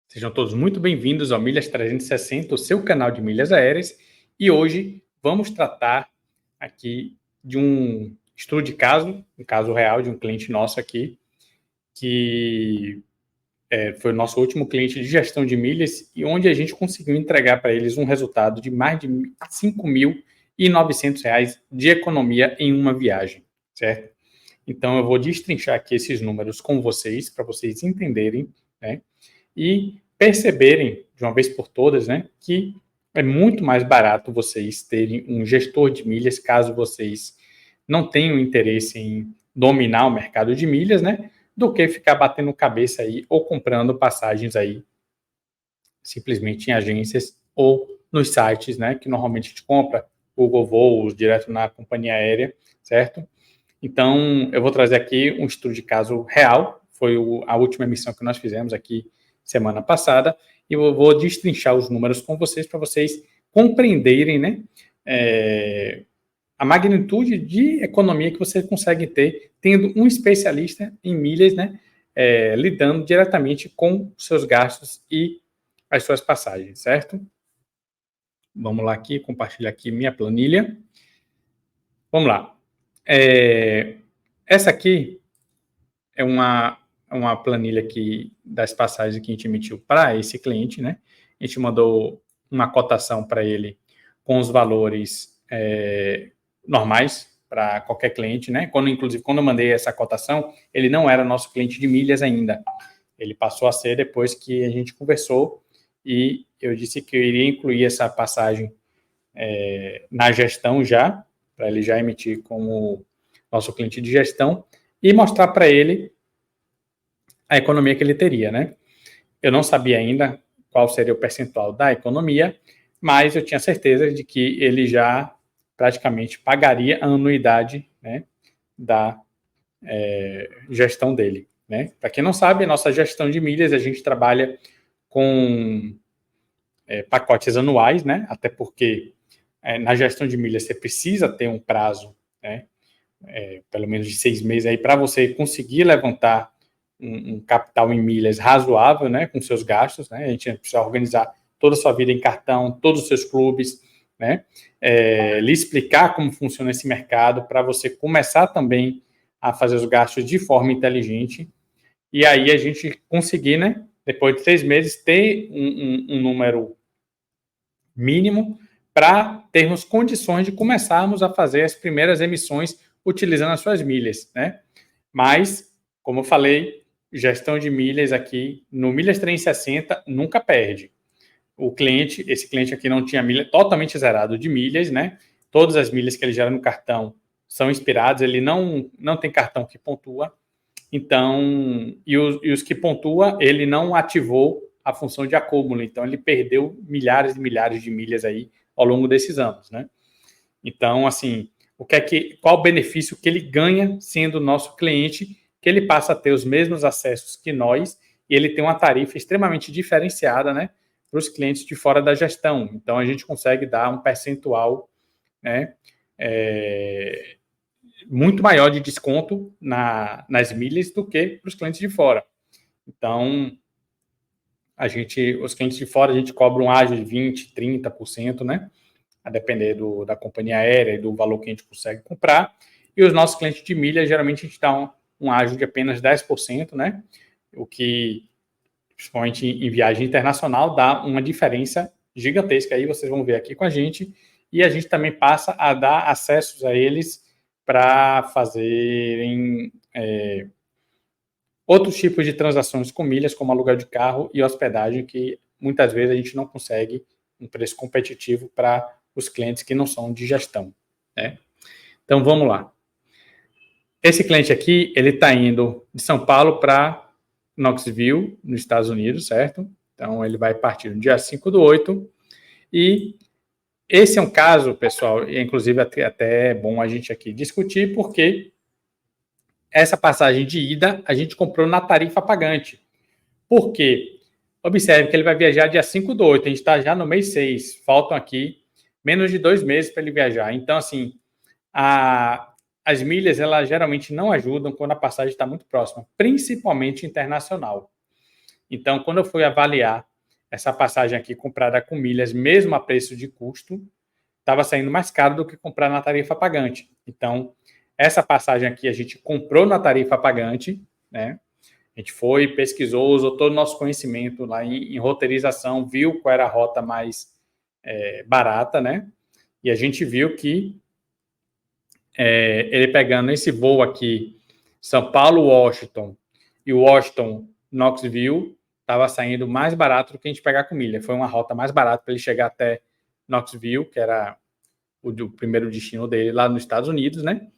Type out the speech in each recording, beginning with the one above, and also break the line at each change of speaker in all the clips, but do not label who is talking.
Sejam todos muito bem-vindos ao Milhas 360, o seu canal de milhas aéreas. E hoje vamos tratar aqui de um estudo de caso, um caso real de um cliente nosso aqui, que foi o nosso último cliente de gestão de milhas e onde a gente conseguiu entregar para eles um resultado de mais de R$ 5.900 de economia em uma viagem, certo? Então eu vou destrinchar aqui esses números com vocês, para vocês entenderem, né? E perceberem, de uma vez por todas, né, que é muito mais barato vocês terem um gestor de milhas, caso vocês não tenham interesse em dominar o mercado de milhas, né, do que ficar batendo cabeça aí ou comprando passagens aí simplesmente em agências ou nos sites, né, que normalmente a gente compra, Google Voos, direto na companhia aérea, certo? Então, eu vou trazer aqui um estudo de caso real, foi a última emissão que nós fizemos aqui semana passada, e eu vou destrinchar os números com vocês para vocês compreenderem, né, a magnitude de economia que você consegue ter tendo um especialista em milhas, né, lidando diretamente com os seus gastos e as suas passagens, certo? Vamos lá aqui, compartilhar aqui minha planilha. Vamos lá. Essa aqui é uma planilha aqui das passagens que a gente emitiu para esse cliente, né? A gente mandou uma cotação para ele com os valores normais para qualquer cliente, né? Inclusive, quando eu mandei essa cotação, ele não era nosso cliente de milhas ainda. Ele passou a ser depois que a gente conversou e eu disse que eu iria incluir essa passagem na gestão já, para ele já emitir como nosso cliente de gestão e mostrar para ele a economia que ele teria, né? Eu não sabia ainda qual seria o percentual da economia, mas eu tinha certeza de que ele já praticamente pagaria a anuidade, né, da gestão dele, né? Para quem não sabe, a nossa gestão de milhas, a gente trabalha com pacotes anuais, né? Até porque na gestão de milhas você precisa ter um prazo, né? Pelo menos de 6 meses aí para você conseguir levantar um capital em milhas razoável, né, com seus gastos, né? A gente precisa organizar toda a sua vida em cartão, todos os seus clubes, né? Lhe explicar como funciona esse mercado para você começar também a fazer os gastos de forma inteligente e aí a gente conseguir, né, depois de 6 meses, ter um número mínimo para termos condições de começarmos a fazer as primeiras emissões utilizando as suas milhas, né? Mas, como eu falei, gestão de milhas aqui no Milhas 360 nunca perde. Esse cliente aqui não tinha milha, totalmente zerado de milhas, né? Todas as milhas que ele gera no cartão são expiradas, ele não tem cartão que pontua. Então, e os que pontua, ele não ativou a função de acúmulo. Então, ele perdeu milhares e milhares de milhas aí ao longo desses anos, né? Então, assim, qual o benefício que ele ganha sendo nosso cliente, que ele passa a ter os mesmos acessos que nós e ele tem uma tarifa extremamente diferenciada, né, para os clientes de fora da gestão. Então, a gente consegue dar um percentual, né, muito maior de desconto nas milhas do que para os clientes de fora. Então, os clientes de fora, a gente cobra um ágio de 20%, 30%, né? A depender da companhia aérea e do valor que a gente consegue comprar. E os nossos clientes de milha, geralmente a gente dá um ágio de apenas 10%, né? O que, principalmente em viagem internacional, dá uma diferença gigantesca. Aí vocês vão ver aqui com a gente. E a gente também passa a dar acessos a eles para fazerem outros tipos de transações com milhas, como aluguel de carro e hospedagem, que muitas vezes a gente não consegue um preço competitivo para os clientes que não são de gestão, né? Então, vamos lá. Esse cliente aqui, ele está indo de São Paulo para Knoxville, nos Estados Unidos, certo? Então, ele vai partir no dia 5/8. E esse é um caso, pessoal, e inclusive até é bom a gente aqui discutir, porque essa passagem de ida a gente comprou na tarifa pagante. Por quê? Observe que ele vai viajar dia 5/8, a gente está já no mês 6, faltam aqui menos de 2 meses para ele viajar. Então, assim, as milhas, elas geralmente não ajudam quando a passagem está muito próxima, principalmente internacional. Então, quando eu fui avaliar essa passagem aqui comprada com milhas, mesmo a preço de custo, estava saindo mais caro do que comprar na tarifa pagante. Então, essa passagem aqui a gente comprou na tarifa pagante, né? A gente foi, pesquisou, usou todo o nosso conhecimento lá em roteirização, viu qual era a rota mais barata, né? E a gente viu que ele pegando esse voo aqui, São Paulo-Washington e Washington-Knoxville, estava saindo mais barato do que a gente pegar com milha. Foi uma rota mais barata para ele chegar até Knoxville, que era o primeiro destino dele lá nos Estados Unidos, né?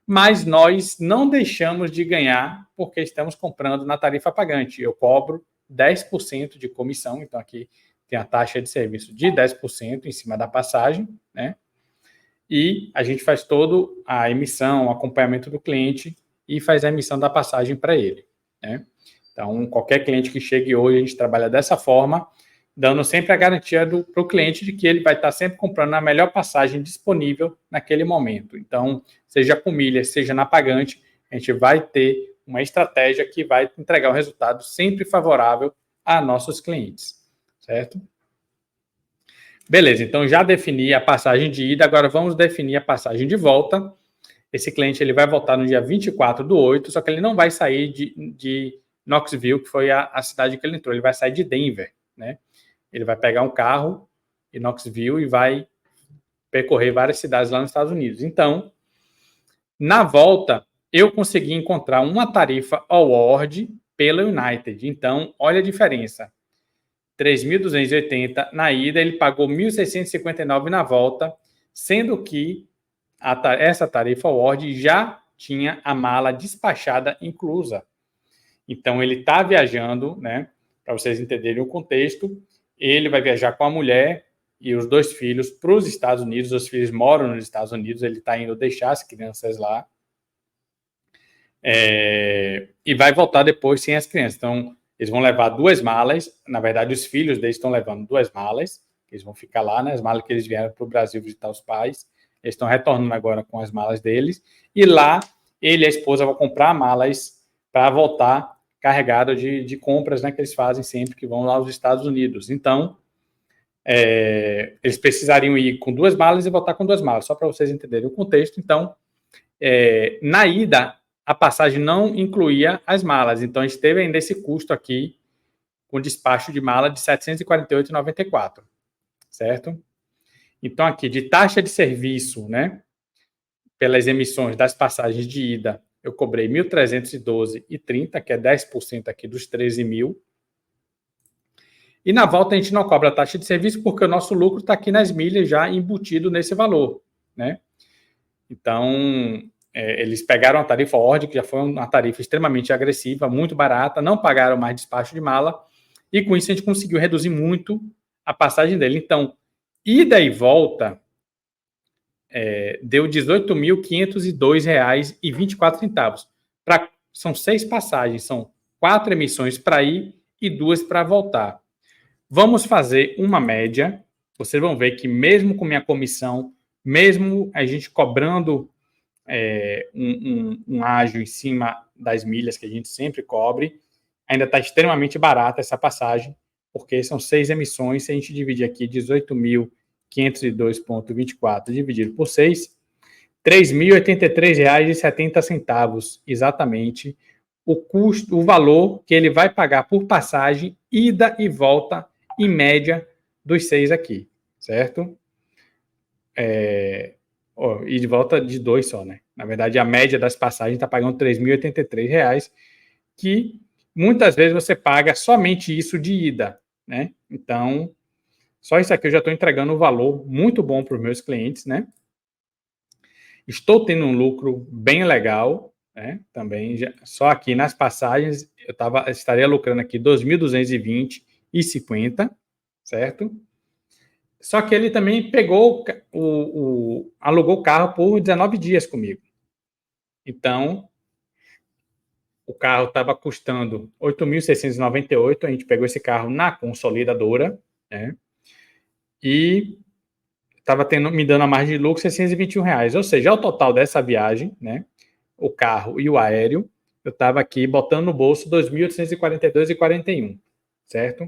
Mas nós não deixamos de ganhar porque estamos comprando na tarifa pagante. Eu cobro 10% de comissão, então aqui tem a taxa de serviço de 10% em cima da passagem, né? E a gente faz todo a emissão, o acompanhamento do cliente e faz a emissão da passagem para ele, né? Então, qualquer cliente que chegue hoje, a gente trabalha dessa forma, dando sempre a garantia para o cliente de que ele vai estar sempre comprando a melhor passagem disponível naquele momento. Então, seja com milha, seja na pagante, a gente vai ter uma estratégia que vai entregar um resultado sempre favorável a nossos clientes, certo? Beleza, então já defini a passagem de ida, agora vamos definir a passagem de volta. Esse cliente ele vai voltar no dia 24/8, só que ele não vai sair de Knoxville, que foi a cidade que ele entrou, ele vai sair de Denver, né? Ele vai pegar um carro em Knoxville e vai percorrer várias cidades lá nos Estados Unidos. Então, na volta, eu consegui encontrar uma tarifa award pela United. Então, olha a diferença. 3.280 na ida, ele pagou 1.659 na volta, sendo que essa tarifa award já tinha a mala despachada inclusa. Então, ele está viajando, né? Para vocês entenderem o contexto, ele vai viajar com a mulher e os 2 filhos para os Estados Unidos. Os filhos moram nos Estados Unidos, ele está indo deixar as crianças lá. E vai voltar depois sem as crianças. Então, eles vão levar 2 malas. Na verdade, os filhos deles estão levando 2 malas. Eles vão ficar lá, né? As malas que eles vieram para o Brasil visitar os pais. Eles estão retornando agora com as malas deles. E lá, ele e a esposa vão comprar malas para voltar carregado de compras, né, que eles fazem sempre que vão lá aos Estados Unidos. Então, eles precisariam ir com 2 malas e voltar com 2 malas, só para vocês entenderem o contexto. Então, na ida, a passagem não incluía as malas, então a gente teve ainda esse custo aqui com despacho de mala de R$ 748,94, certo? Então, aqui, de taxa de serviço, né, pelas emissões das passagens de ida, eu cobrei R$ 1.312,30, que é 10% aqui dos 13 mil. E na volta a gente não cobra a taxa de serviço porque o nosso lucro está aqui nas milhas já embutido nesse valor, né? Então, eles pegaram a tarifa Ord, que já foi uma tarifa extremamente agressiva, muito barata, não pagaram mais despacho de mala, e com isso a gente conseguiu reduzir muito a passagem dele. Então, ida e volta deu R$ 18.502,24. São 6 passagens, são 4 emissões para ir e 2 para voltar. Vamos fazer uma média. Vocês vão ver que mesmo com minha comissão, mesmo a gente cobrando um ágio em cima das milhas que a gente sempre cobre, ainda está extremamente barata essa passagem, porque são 6 emissões. Se a gente dividir aqui 18.502,24 dividido por 6, R$ 3.083,70, exatamente o custo, o valor que ele vai pagar por passagem, ida e volta, em média, dos 6 aqui, certo? E de volta de 2 só, né? Na verdade, a média das passagens está pagando R$ 3.083, que muitas vezes você paga somente isso de ida, né? Então, só isso aqui eu já estou entregando um valor muito bom para os meus clientes, né? Estou tendo um lucro bem legal, né? Também, só aqui nas passagens, eu estaria lucrando aqui R$ 2.220,50, certo? Só que ele também pegou alugou o carro por 19 dias comigo. Então, o carro estava custando R$ 8.698, a gente pegou esse carro na consolidadora, né? E estava me dando a margem de lucro R$ 621, ou seja, ao total dessa viagem, né, o carro e o aéreo, eu estava aqui botando no bolso R$ 2.842,41. certo?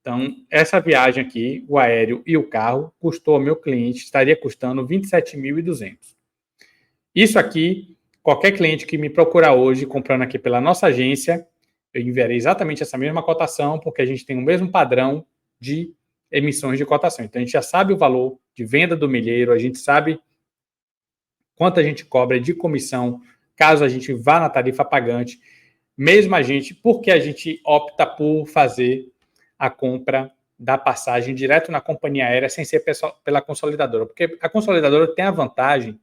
Então, essa viagem aqui, o aéreo e o carro, custou ao meu cliente, estaria custando 27.200. Isso aqui, qualquer cliente que me procurar hoje, comprando aqui pela nossa agência, eu enviarei exatamente essa mesma cotação, porque a gente tem o mesmo padrão de emissões de cotação. Então, a gente já sabe o valor de venda do milheiro, a gente sabe quanto a gente cobra de comissão, caso a gente vá na tarifa pagante, mesmo a gente, porque a gente opta por fazer a compra da passagem direto na companhia aérea, sem ser pela consolidadora. Porque a consolidadora tem a vantagem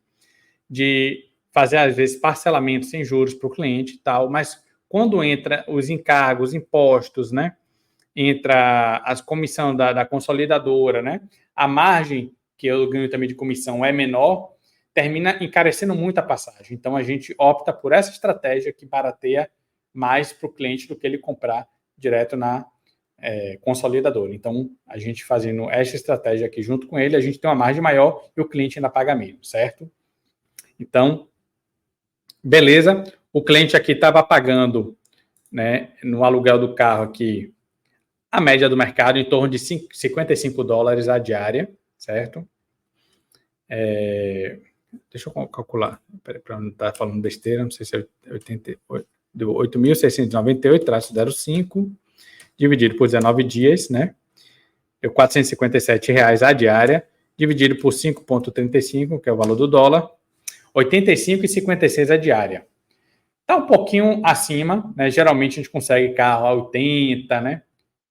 de fazer, às vezes, parcelamento sem juros para o cliente e tal, mas quando entra os encargos, impostos, né? Entra a comissão da consolidadora, né? A margem que eu ganho também de comissão é menor, termina encarecendo muito a passagem. Então, a gente opta por essa estratégia que barateia mais para o cliente do que ele comprar direto na consolidadora. Então, a gente fazendo essa estratégia aqui junto com ele, a gente tem uma margem maior e o cliente ainda paga menos, certo? Então, beleza. O cliente aqui estava pagando, né, no aluguel do carro aqui, a média do mercado em torno de $55 a diária, certo? Deixa eu calcular, para não estar falando besteira, não sei se é 8.698-05, dividido por 19 dias, né? Deu R$457 a diária, dividido por 5,35, que é o valor do dólar, 85,56 a diária. Está um pouquinho acima, né? Geralmente a gente consegue carro a 80, né?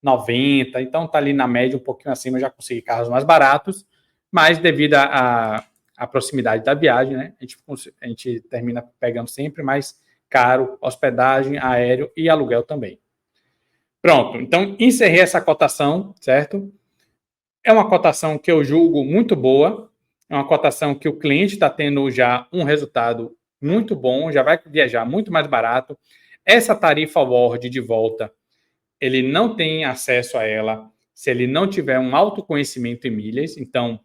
90, então está ali na média um pouquinho acima, já consegui carros mais baratos, mas devido à proximidade da viagem, né? A gente termina pegando sempre mais caro, hospedagem, aéreo e aluguel também. Pronto, então encerrei essa cotação, certo? É uma cotação que eu julgo muito boa, é uma cotação que o cliente está tendo já um resultado muito bom, já vai viajar muito mais barato. Essa tarifa World de volta, ele não tem acesso a ela se ele não tiver um autoconhecimento em milhas, então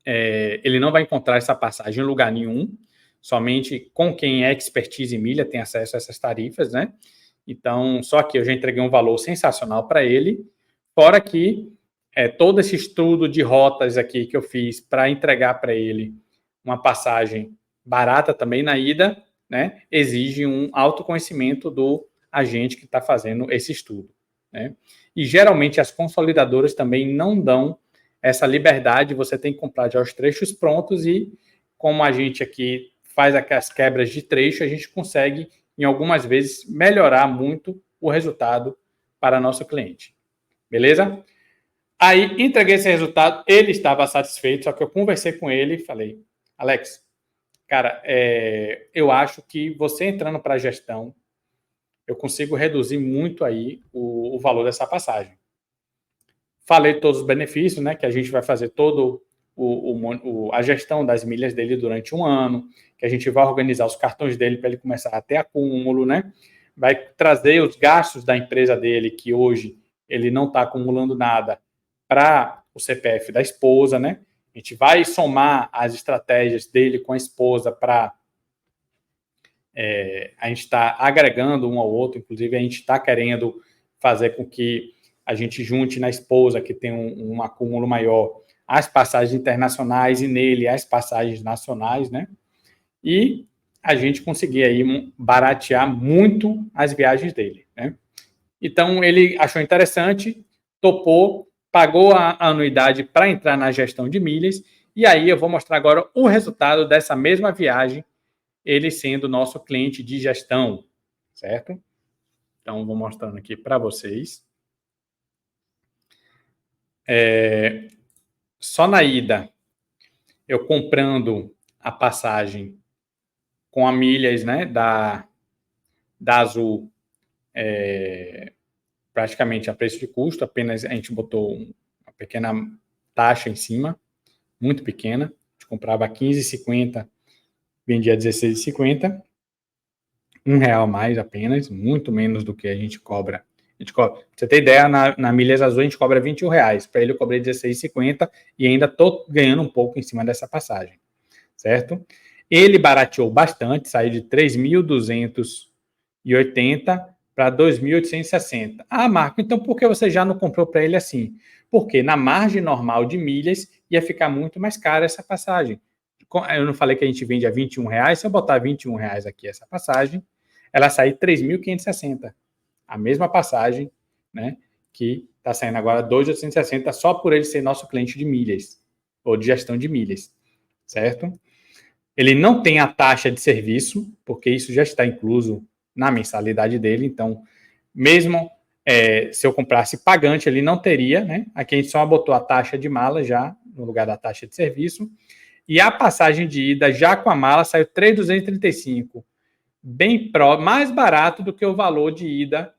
ele não vai encontrar essa passagem em lugar nenhum, somente com quem é expertise em milha tem acesso a essas tarifas, né? Então, só que eu já entreguei um valor sensacional para ele, fora que todo esse estudo de rotas aqui que eu fiz para entregar para ele uma passagem barata também na ida, né, exige um autoconhecimento do agente que está fazendo esse estudo, né? E geralmente as consolidadoras também não dão essa liberdade, você tem que comprar já os trechos prontos e como a gente aqui faz as quebras de trecho, a gente consegue em algumas vezes melhorar muito o resultado para nosso cliente. Beleza? Aí, entreguei esse resultado, ele estava satisfeito, só que eu conversei com ele e falei, Alex, cara, eu acho que você entrando para a gestão, eu consigo reduzir muito aí o valor dessa passagem. Falei todos os benefícios, né, que a gente vai fazer todo a gestão das milhas dele durante um ano, que a gente vai organizar os cartões dele para ele começar a ter acúmulo, né? Vai trazer os gastos da empresa dele, que hoje ele não está acumulando nada, para o CPF da esposa, né? A gente vai somar as estratégias dele com a esposa para a gente está agregando um ao outro, inclusive a gente está querendo fazer com que a gente junte na esposa, que tem um acúmulo maior, as passagens internacionais e nele as passagens nacionais, né? E a gente conseguir aí baratear muito as viagens dele, né? Então, ele achou interessante, topou, pagou a anuidade para entrar na gestão de milhas, e aí eu vou mostrar agora o resultado dessa mesma viagem, ele sendo nosso cliente de gestão, certo? Então, vou mostrando aqui para vocês. Só na ida, eu comprando a passagem com a milhas, né, da Azul, praticamente a preço de custo, apenas a gente botou uma pequena taxa em cima, muito pequena, a gente comprava R$15,50, vendia R$16,50, R$1 a mais apenas, muito menos do que a gente cobra. Pra você ter ideia, na Milhas Azul a gente cobra R$21, para ele eu cobrei R$16,50 e ainda estou ganhando um pouco em cima dessa passagem, certo? Ele barateou bastante, saiu de 3.280 para 2.860. Ah, Marco, então por que você já não comprou para ele assim? Porque na margem normal de milhas ia ficar muito mais cara essa passagem. Eu não falei que a gente vende a R$21, se eu botar R$21 aqui essa passagem, ela sai 3.560. A mesma passagem, né, que está saindo agora 2.860 só por ele ser nosso cliente de milhas, ou de gestão de milhas, certo? Ele não tem a taxa de serviço, porque isso já está incluso na mensalidade dele, então, mesmo se eu comprasse pagante, ele não teria, né? Aqui a gente só botou a taxa de mala já, no lugar da taxa de serviço, e a passagem de ida já com a mala saiu 3.235, mais barato do que o valor de ida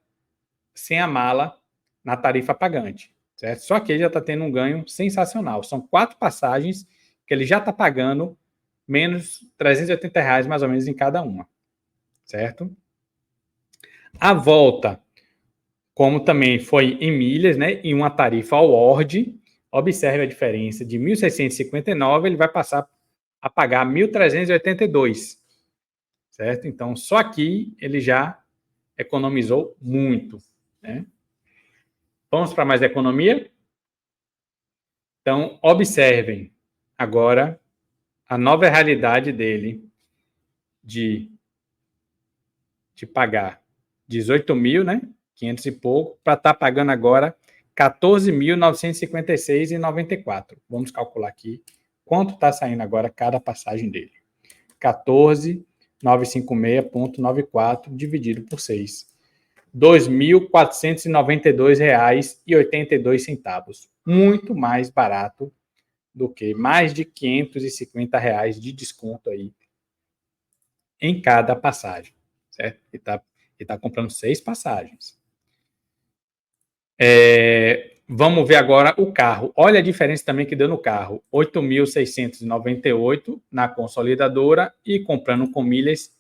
sem a mala na tarifa pagante, certo? Só que ele já está tendo um ganho sensacional. São 4 passagens que ele já está pagando menos R$380 mais ou menos em cada uma, certo? A volta, como também foi em milhas, né, em uma tarifa award, observe a diferença de 1.659, ele vai passar a pagar 1.382, certo? Então, só aqui ele já economizou muito, né? Vamos para mais economia? Então, observem agora a nova realidade dele de pagar 18.000, né? 500 e pouco, para estar pagando agora 14.956,94. Vamos calcular aqui quanto está saindo agora cada passagem dele. 14.956,94 dividido por 6. R$ 2.492,82. Muito mais barato do que mais de R$550 de desconto aí em cada passagem, certo? Ele está comprando 6 passagens. Vamos ver agora o carro. Olha a diferença também que deu no carro. 8.698 na consolidadora e comprando com milhas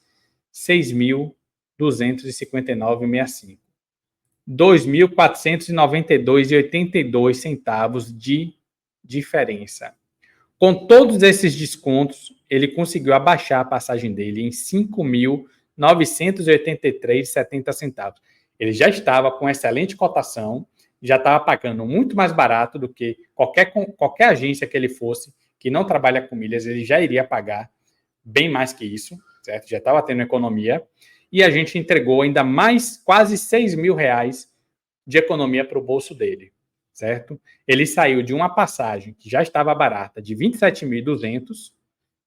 6.259,65. R$ 2.492,82 de diferença. Com todos esses descontos, ele conseguiu abaixar a passagem dele em R$ 5.983,70. Ele já estava com excelente cotação, já estava pagando muito mais barato do que qualquer agência que ele fosse, que não trabalha com milhas, ele já iria pagar bem mais que isso, certo? Já estava tendo economia. E a gente entregou ainda mais quase R$6.000 de economia para o bolso dele, certo? Ele saiu de uma passagem que já estava barata, de 27.200,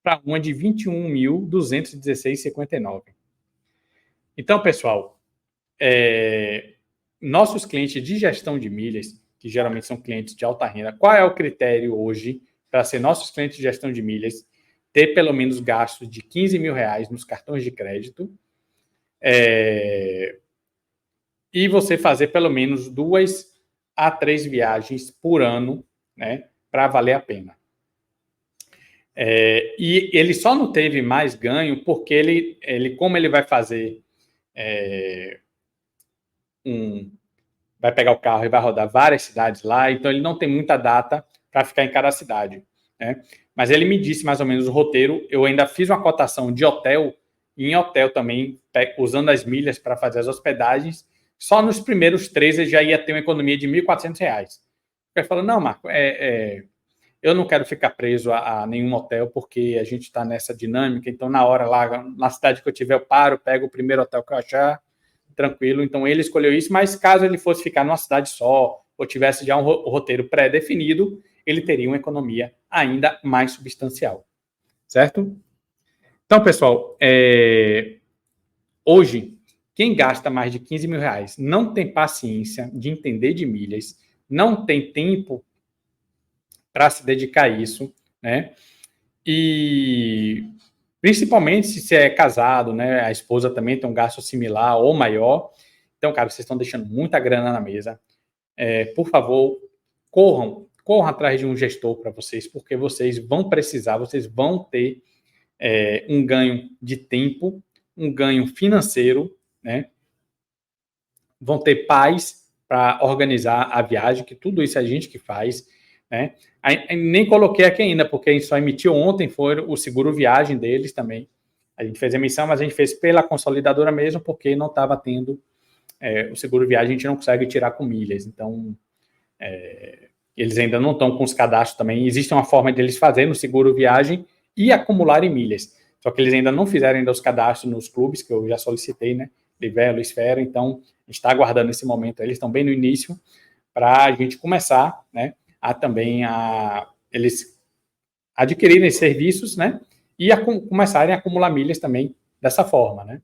para uma de 21.216,59. Então, pessoal, nossos clientes de gestão de milhas, que geralmente são clientes de alta renda, qual é o critério hoje para ser nossos clientes de gestão de milhas? Ter pelo menos gastos de R$15.000 nos cartões de crédito, e você fazer pelo menos 2 a 3 viagens por ano, né, para valer a pena. E ele só não teve mais ganho porque ele como ele vai fazer vai pegar o carro e vai rodar várias cidades lá, então ele não tem muita data para ficar em cada cidade, né? Mas ele me disse mais ou menos o roteiro. Eu ainda fiz uma cotação de hotel, e em hotel também, usando as milhas para fazer as hospedagens. Só nos primeiros 3 ele já ia ter uma economia de R$1.400. Ele falou, não, Marco, eu não quero ficar preso a nenhum hotel, porque a gente está nessa dinâmica, então na hora lá, na cidade que eu tiver, eu paro, pego o primeiro hotel que eu achar, tranquilo. Então ele escolheu isso, mas caso ele fosse ficar numa cidade só, ou tivesse já um roteiro pré-definido, ele teria uma economia ainda mais substancial, certo? Então, pessoal, hoje, quem gasta mais de R$15.000 não tem paciência de entender de milhas, não tem tempo para se dedicar a isso, né? E principalmente se você é casado, né? A esposa também tem um gasto similar ou maior. Então, cara, vocês estão deixando muita grana na mesa. Por favor, corram atrás de um gestor para vocês, porque vocês vão precisar, vocês vão ter um ganho de tempo, um ganho financeiro, né? Vão ter paz para organizar a viagem, que tudo isso é a gente que faz, né? Nem coloquei aqui ainda, porque a gente só emitiu ontem, foi o seguro viagem deles também. A gente fez a emissão, mas a gente fez pela consolidadora mesmo, porque não estava tendo o seguro viagem a gente não consegue tirar com milhas. Então, eles ainda não estão com os cadastros também. Existe uma forma de eles fazerem o seguro viagem e acumularem milhas. Só que eles ainda não fizeram ainda os cadastros nos clubes, que eu já solicitei, né? Livelo, Esfera. Então, a gente está aguardando esse momento. Eles estão bem no início para a gente começar, né? Eles adquirirem serviços, né? E começarem a acumular milhas também dessa forma, né?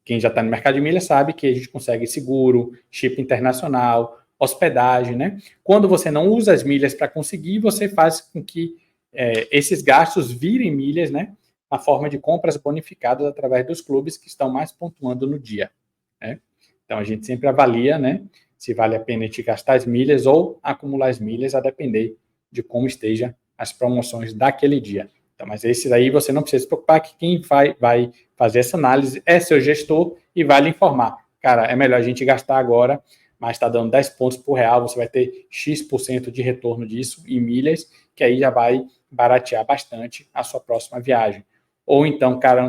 Quem já está no mercado de milhas sabe que a gente consegue seguro, chip internacional, hospedagem, né? Quando você não usa as milhas para conseguir, você faz com que esses gastos virem milhas, né? Na forma de compras bonificadas através dos clubes que estão mais pontuando no dia, né? Então, a gente sempre avalia, né? Se vale a pena a gente gastar as milhas ou acumular as milhas, a depender de como esteja as promoções daquele dia. Então, mas esses aí você não precisa se preocupar, que quem vai fazer essa análise é seu gestor e vai lhe informar. Cara, é melhor a gente gastar agora, mas está dando 10 pontos por real, você vai ter X% de retorno disso em milhas, que aí já vai baratear bastante a sua próxima viagem. Ou então, cara,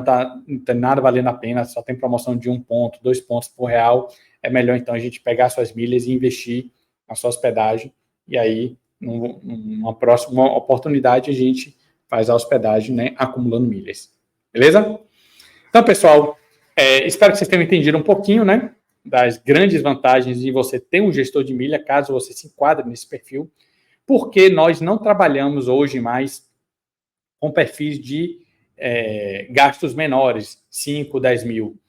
não tem nada valendo a pena, só tem promoção de 1 ponto, 2 pontos por real, é melhor então a gente pegar suas milhas e investir na sua hospedagem, e aí, numa próxima oportunidade, a gente faz a hospedagem, né, acumulando milhas. Beleza? Então, pessoal, espero que vocês tenham entendido um pouquinho, né, das grandes vantagens de você ter um gestor de milha, caso você se enquadre nesse perfil, porque nós não trabalhamos hoje mais com perfis de gastos menores, 5, 10 mil,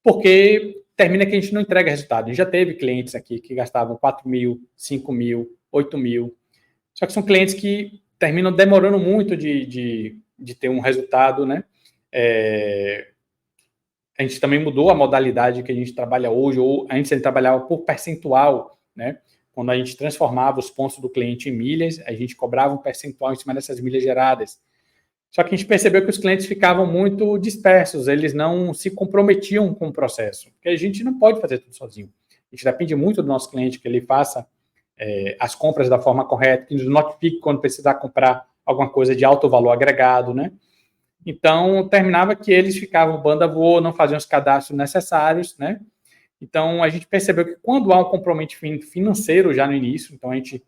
porque termina que a gente não entrega resultado. A gente já teve clientes aqui que gastavam 4 mil, 5 mil, 8 mil, só que são clientes que terminam demorando muito de ter um resultado, né? A gente também mudou a modalidade que a gente trabalha hoje, ou antes a gente trabalhava por percentual, né? Quando a gente transformava os pontos do cliente em milhas, a gente cobrava um percentual em cima dessas milhas geradas. Só que a gente percebeu que os clientes ficavam muito dispersos, eles não se comprometiam com o processo, porque a gente não pode fazer tudo sozinho. A gente depende muito do nosso cliente, que ele faça as compras da forma correta, que nos notifique quando precisar comprar alguma coisa de alto valor agregado, né? Então, terminava que eles ficavam banda voa, não faziam os cadastros necessários, né? Então, a gente percebeu que quando há um comprometimento financeiro já no início, então a gente,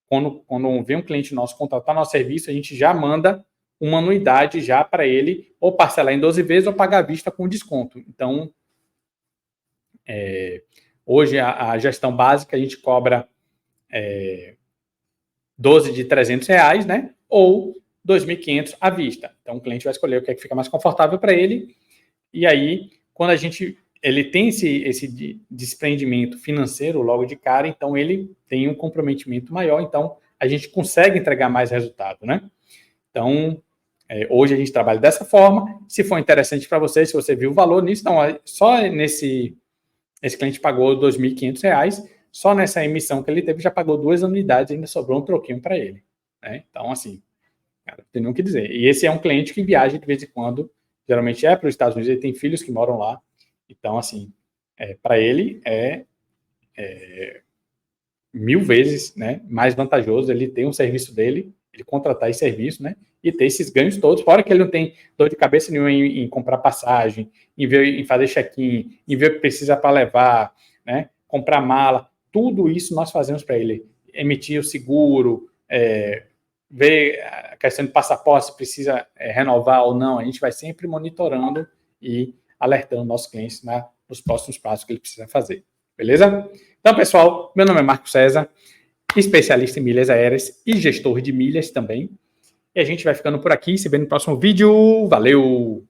quando vem um cliente nosso contratar nosso serviço, a gente já manda uma anuidade já para ele, ou parcelar em 12 vezes ou pagar à vista com desconto. Então, hoje a gestão básica a gente cobra 12 de R$300, né? Ou 2.500 à vista. Então, o cliente vai escolher o que é que fica mais confortável para ele. E aí, quando ele tem esse desprendimento financeiro logo de cara, então ele tem um comprometimento maior, então a gente consegue entregar mais resultado, né? Então, hoje a gente trabalha dessa forma. Se for interessante para você, se você viu o valor nisso, então, só esse cliente pagou R$2.500, só nessa emissão que ele teve já pagou 2 anuidades, ainda sobrou um troquinho para ele, né? Então, assim, cara, não tem nem o que dizer. E esse é um cliente que viaja de vez em quando, geralmente para os Estados Unidos, ele tem filhos que moram lá, então, assim, para ele é 1000 vezes, né, mais vantajoso ele ter um serviço dele, ele contratar esse serviço, né, e ter esses ganhos todos, fora que ele não tem dor de cabeça nenhuma em comprar passagem, em fazer check-in, em ver o que precisa para levar, né, comprar mala, tudo isso nós fazemos para ele. Emitir o seguro, ver a questão de passaporte, se precisa renovar ou não, a gente vai sempre monitorando e alertando nossos clientes nos próximos passos que ele precisa fazer. Beleza? Então, pessoal, meu nome é Marco César, especialista em milhas aéreas e gestor de milhas também. E a gente vai ficando por aqui, se vê no próximo vídeo. Valeu!